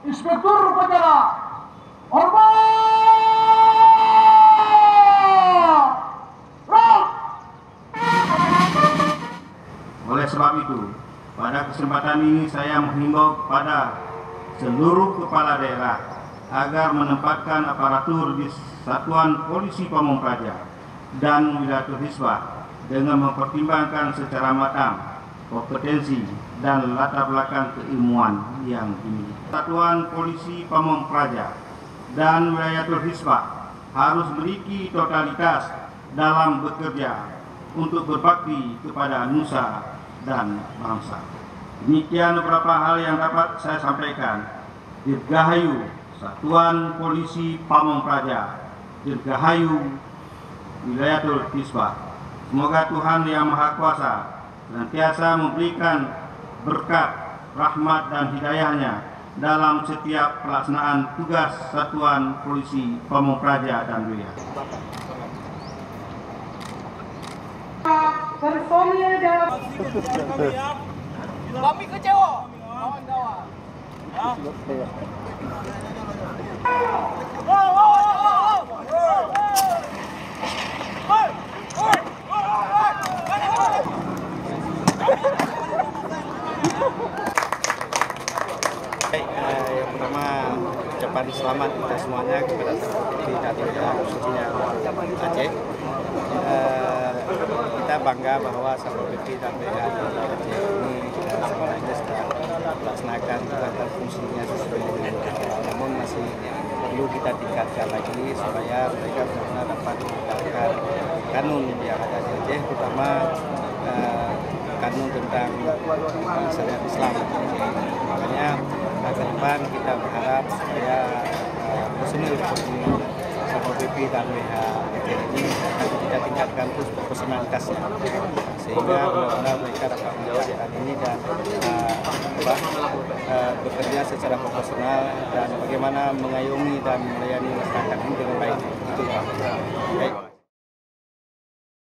Inspektur Upacara hormat. Oleh sebab itu, pada kesempatan ini saya menghimbau kepada seluruh kepala daerah agar menempatkan aparatur di Satuan Polisi Pamong Praja dan Wilayatul Hisbah dengan mempertimbangkan secara matang kompetensi dan latar belakang keilmuan yang dimiliki. Satuan Polisi Pamong Praja dan Wilayatul Hisbah harus memiliki totalitas dalam bekerja untuk berbakti kepada nusa dan bangsa. Demikian beberapa hal yang dapat saya sampaikan. Dirgahayu Satuan Polisi Pamong Praja, dirgahayu Wilayatul Hisbah. Semoga Tuhan Yang Maha Kuasa senantiasa memberikan berkat, rahmat dan hidayahnya dalam setiap pelaksanaan tugas Satuan Polisi Pamong Praja dan Wilayah. Personil dalam kami kecewa kawan-kawan. Yang pertama ucapan selamat kita semuanya kepada Satpol PP dan khususnya Aceh. Kita bangga bahwa Satpol PP dan BHD Aceh ini sebenarnya sudah melaksanakan tugas fungsinya sesuai dengan namun masih perlu kita tingkatkan lagi supaya mereka benar-benar dapat menegakkan kanun yang ada di Aceh, terutama kanun tentang syariat Islam. Makanya ke depan kita berharap supaya personil Satpol PP dan BHD ini kita tingkatkan terus profesionalitasnya sehingga benar-benar mereka dapat menjalankan ini dan bekerja secara profesional dan bagaimana mengayomi dan melayani masyarakat ini dengan baik. Itu ya. Baik.